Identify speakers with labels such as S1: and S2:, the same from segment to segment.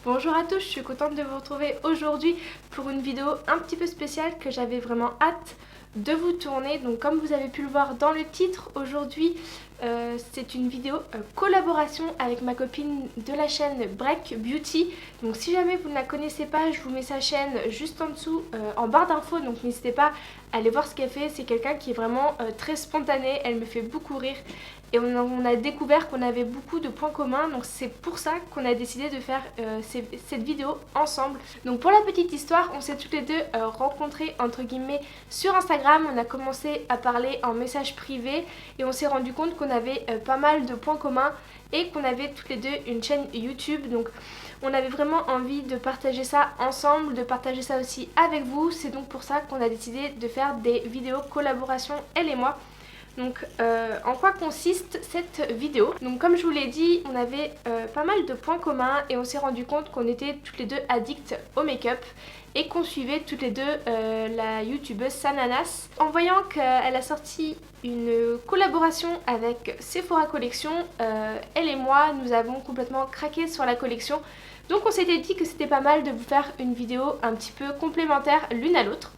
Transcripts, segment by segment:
S1: Bonjour à tous, je suis contente de vous retrouver aujourd'hui pour une vidéo un petit peu spéciale que j'avais vraiment hâte de vous tourner. Donc comme vous avez pu le voir dans le titre, aujourd'hui c'est une vidéo collaboration avec ma copine de la chaîne Break Beauty. Donc si jamais vous ne la connaissez pas, je vous mets sa chaîne juste en dessous en barre d'infos, donc n'hésitez pas à aller voir ce qu'elle fait. C'est quelqu'un qui est vraiment très spontané, elle me fait beaucoup rire. Et on a découvert qu'on avait beaucoup de points communs, donc c'est pour ça qu'on a décidé de faire cette vidéo ensemble. Donc pour la petite histoire, on s'est toutes les deux rencontrées entre guillemets sur Instagram. On a commencé à parler en message privé et on s'est rendu compte qu'on avait pas mal de points communs et qu'on avait toutes les deux une chaîne YouTube. Donc on avait vraiment envie de partager ça ensemble, de partager ça aussi avec vous. C'est donc pour ça qu'on a décidé de faire des vidéos collaboration, elle et moi. Donc en quoi consiste cette vidéo? Donc comme je vous l'ai dit, on avait pas mal de points communs et on s'est rendu compte qu'on était toutes les deux addictes au make-up et qu'on suivait toutes les deux la youtubeuse Sananas. En voyant qu'elle a sorti une collaboration avec Sephora Collection, elle et moi nous avons complètement craqué sur la collection. Donc on s'était dit que c'était pas mal de vous faire une vidéo un petit peu complémentaire l'une à l'autre.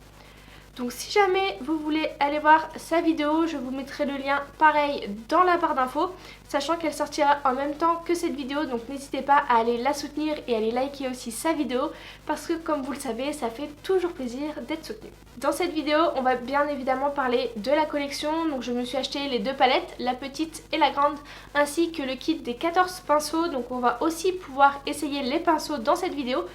S1: Donc si jamais vous voulez aller voir sa vidéo, je vous mettrai le lien pareil dans la barre d'infos, sachant qu'elle sortira en même temps que cette vidéo, donc n'hésitez pas à aller la soutenir et à aller liker aussi sa vidéo, parce que comme vous le savez, ça fait toujours plaisir d'être soutenu. Dans cette vidéo, on va bien évidemment parler de la collection, donc je me suis acheté les deux palettes, la petite et la grande, ainsi que le kit des 14 pinceaux, donc on va aussi pouvoir essayer les pinceaux dans cette vidéo.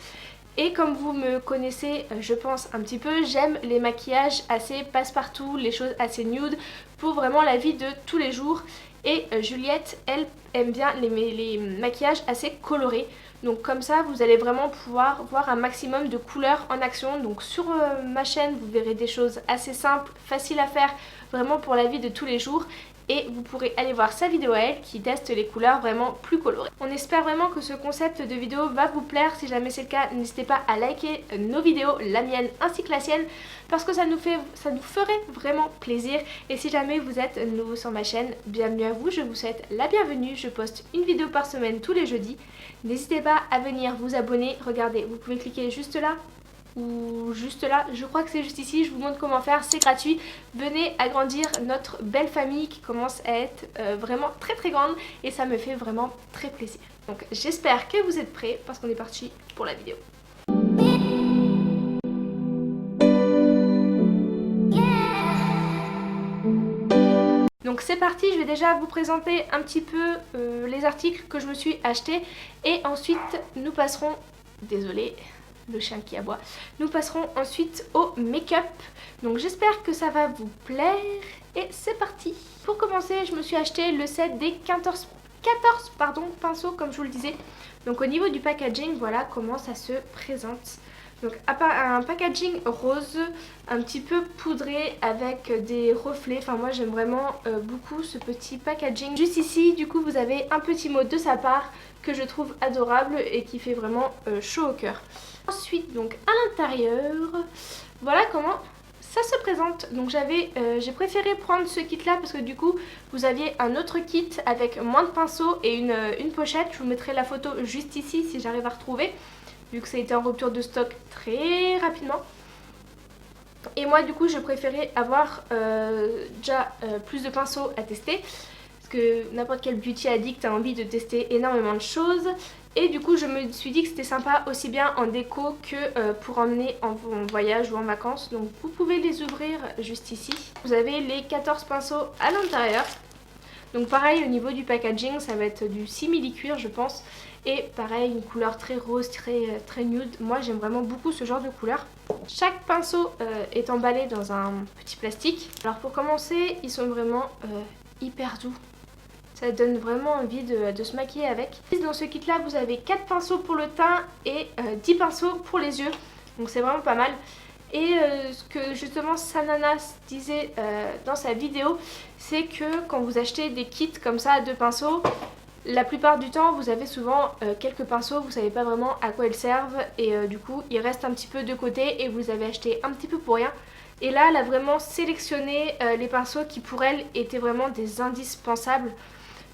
S1: Et comme vous me connaissez, je pense un petit peu, j'aime les maquillages assez passe-partout, les choses assez nude pour vraiment la vie de tous les jours. Et Juliette, elle aime bien les maquillages assez colorés. Donc comme ça, vous allez vraiment pouvoir voir un maximum de couleurs en action. Donc sur ma chaîne, vous verrez des choses assez simples, faciles à faire, vraiment pour la vie de tous les jours. Et vous pourrez aller voir sa vidéo à elle qui teste les couleurs vraiment plus colorées. On espère vraiment que ce concept de vidéo va vous plaire. Si jamais c'est le cas, n'hésitez pas à liker nos vidéos, la mienne ainsi que la sienne, parce que ça nous ferait vraiment plaisir. Et si jamais vous êtes nouveau sur ma chaîne, bienvenue à vous, je vous souhaite la bienvenue. Je poste une vidéo par semaine tous les jeudis. N'hésitez pas à venir vous abonner. Regardez, vous pouvez cliquer juste là ou juste là, je crois que c'est juste ici, je vous montre comment faire, c'est gratuit. Venez agrandir notre belle famille qui commence à être vraiment très grande et ça me fait vraiment très plaisir. Donc j'espère que vous êtes prêts parce qu'on est parti pour la vidéo. Donc c'est parti, je vais déjà vous présenter un petit peu les articles que je me suis achetés et ensuite nous passerons, désolée, le chien qui aboie. Nous passerons ensuite au make-up. Donc j'espère que ça va vous plaire et c'est parti. Pour commencer, je me suis acheté le set des 14 pinceaux comme je vous le disais. Donc au niveau du packaging, voilà comment ça se présente. Donc un packaging rose, un petit peu poudré avec des reflets. Enfin moi j'aime vraiment beaucoup ce petit packaging. Juste ici du coup vous avez un petit mot de sa part que je trouve adorable et qui fait vraiment chaud au cœur. Ensuite donc à l'intérieur, voilà comment ça se présente. Donc j'ai préféré prendre ce kit là parce que du coup vous aviez un autre kit avec moins de pinceaux et une pochette. Je vous mettrai la photo juste ici si j'arrive à retrouver, vu que ça a été en rupture de stock très rapidement. Et moi du coup je préférais avoir déjà plus de pinceaux à tester, parce que n'importe quel beauty addict a envie de tester énormément de choses. Et du coup je me suis dit que c'était sympa aussi bien en déco que pour emmener en voyage ou en vacances. Donc vous pouvez les ouvrir juste ici. Vous avez les 14 pinceaux à l'intérieur. Donc pareil au niveau du packaging, ça va être du simili-cuir je pense. Et pareil une couleur très rose, très nude. Moi j'aime vraiment beaucoup ce genre de couleur. Chaque pinceau est emballé dans un petit plastique. Alors pour commencer, ils sont vraiment hyper doux. Ça donne vraiment envie de se maquiller avec. Dans ce kit là vous avez 4 pinceaux pour le teint et 10 pinceaux pour les yeux. Donc c'est vraiment pas mal. Et ce que justement Sananas disait dans sa vidéo, c'est que quand vous achetez des kits comme ça de pinceaux, la plupart du temps vous avez souvent quelques pinceaux, vous savez pas vraiment à quoi ils servent et du coup ils restent un petit peu de côté et vous avez acheté un petit peu pour rien. Et là elle a vraiment sélectionné les pinceaux qui pour elle étaient vraiment des indispensables.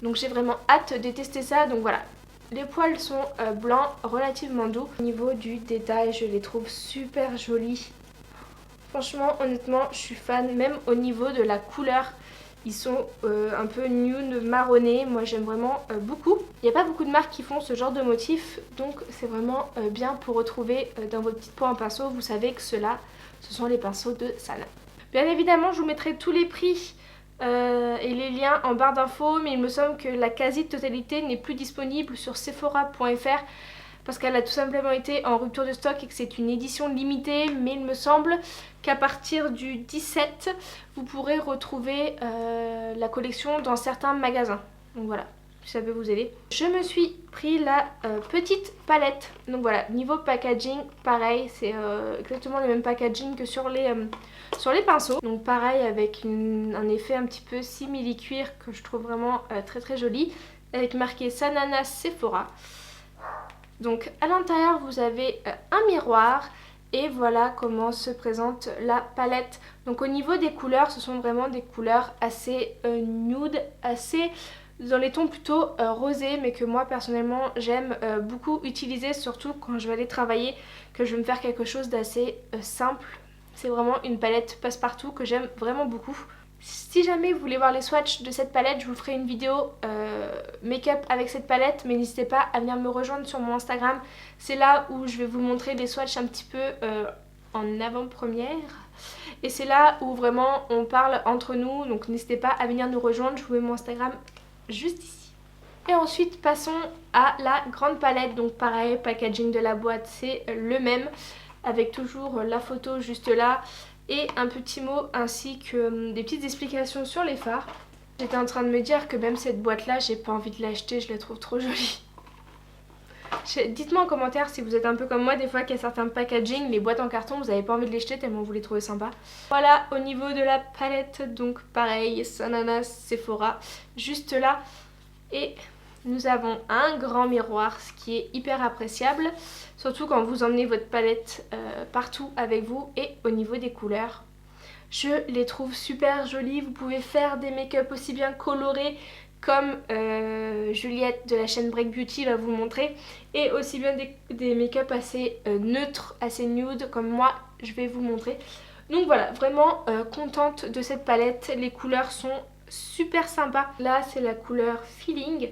S1: Donc j'ai vraiment hâte de tester ça. Donc voilà, Les poils sont blancs, relativement doux. Au niveau du détail, je les trouve super jolis. Franchement, honnêtement, je suis fan. Même au niveau de la couleur, ils sont un peu nude marronné. Moi, j'aime vraiment beaucoup. Il n'y a pas beaucoup de marques qui font ce genre de motif. Donc, c'est vraiment bien pour retrouver dans vos petites pots en pinceau. Vous savez que ceux-là, ce sont les pinceaux de Sana. Bien évidemment, je vous mettrai tous les prix et les liens en barre d'infos. Mais il me semble que la quasi-totalité n'est plus disponible sur sephora.fr. Parce qu'elle a tout simplement été en rupture de stock et que c'est une édition limitée. Mais il me semble qu'à partir du 17, vous pourrez retrouver la collection dans certains magasins. Donc voilà, si ça peut vous aider. Je me suis pris la petite palette. Donc voilà, niveau packaging, pareil, c'est exactement le même packaging que sur les pinceaux. Donc pareil, avec un effet un petit peu simili-cuir que je trouve vraiment très très joli. Avec marqué Sanana Sephora. Donc à l'intérieur vous avez un miroir et voilà comment se présente la palette. Donc au niveau des couleurs, ce sont vraiment des couleurs assez nude, assez dans les tons plutôt rosés, mais que moi personnellement j'aime beaucoup utiliser, surtout quand je vais aller travailler, que je veux me faire quelque chose d'assez simple. C'est vraiment une palette passe-partout que j'aime vraiment beaucoup. Si jamais vous voulez voir les swatchs de cette palette, je vous ferai une vidéo make-up avec cette palette, mais n'hésitez pas à venir me rejoindre sur mon Instagram. C'est là où je vais vous montrer des swatchs un petit peu en avant-première. Et c'est là où vraiment on parle entre nous, donc n'hésitez pas à venir nous rejoindre. Je vous mets mon Instagram juste ici. Et ensuite passons à la grande palette. Donc pareil, packaging de la boîte c'est le même, avec toujours la photo juste là. Et un petit mot ainsi que des petites explications sur les fards. J'étais en train de me dire que même cette boîte là, j'ai pas envie de l'acheter, je la trouve trop jolie. Dites-moi en commentaire si vous êtes un peu comme moi, des fois qu'il y a certains packaging, les boîtes en carton, vous n'avez pas envie de les jeter tellement vous les trouvez sympas. Voilà au niveau de la palette, donc pareil, Sanana Sephora, juste là. Et nous avons un grand miroir, ce qui est hyper appréciable, surtout quand vous emmenez votre palette partout avec vous. Et au niveau des couleurs, je les trouve super jolies. Vous pouvez faire des make-up aussi bien colorés comme Juliette de la chaîne Break Beauty va vous montrer, et aussi bien des make-up assez neutres, assez nude comme moi je vais vous montrer. Donc voilà, vraiment contente de cette palette. Les couleurs sont super sympas. Là c'est la couleur Feeling.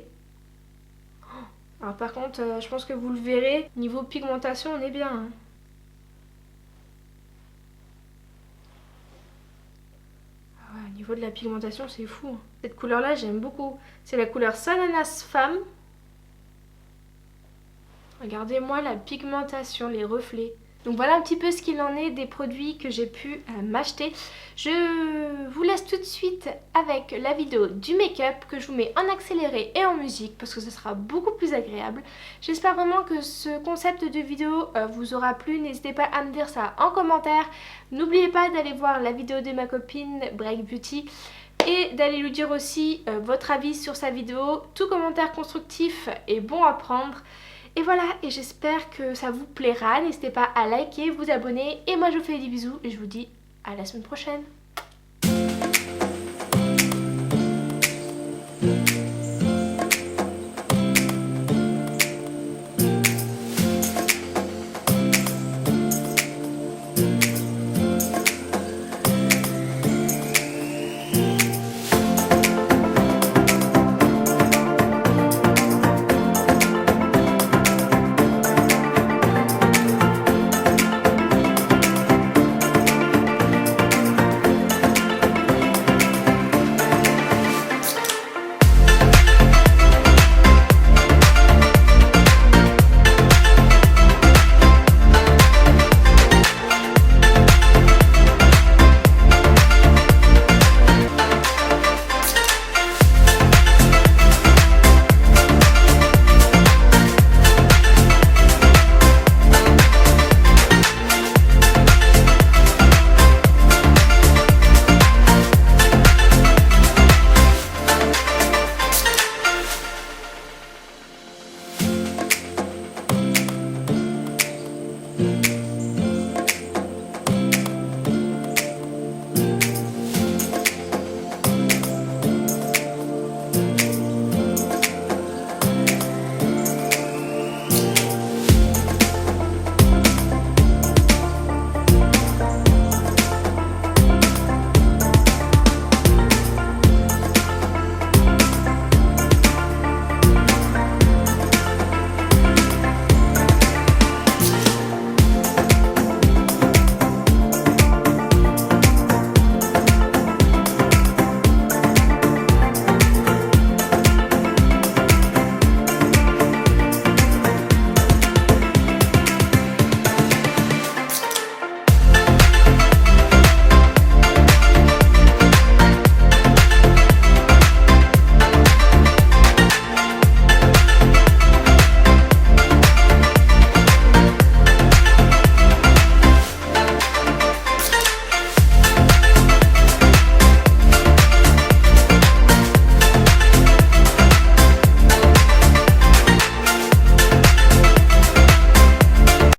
S1: Alors par contre, je pense que vous le verrez, niveau pigmentation, on est bien. Hein. Ah ouais, au niveau de la pigmentation, c'est fou. Hein. Cette couleur-là, j'aime beaucoup. C'est la couleur Sananas Femme. Regardez-moi la pigmentation, les reflets. Donc voilà un petit peu ce qu'il en est des produits que j'ai pu m'acheter. Je vous laisse tout de suite avec la vidéo du make-up que je vous mets en accéléré et en musique parce que ce sera beaucoup plus agréable. J'espère vraiment que ce concept de vidéo vous aura plu. N'hésitez pas à me dire ça en commentaire. N'oubliez pas d'aller voir la vidéo de ma copine Break Beauty et d'aller lui dire aussi votre avis sur sa vidéo. Tout commentaire constructif est bon à prendre. Et voilà, et j'espère que ça vous plaira. N'hésitez pas à liker, vous abonner. Et moi je vous fais des bisous et je vous dis à la semaine prochaine.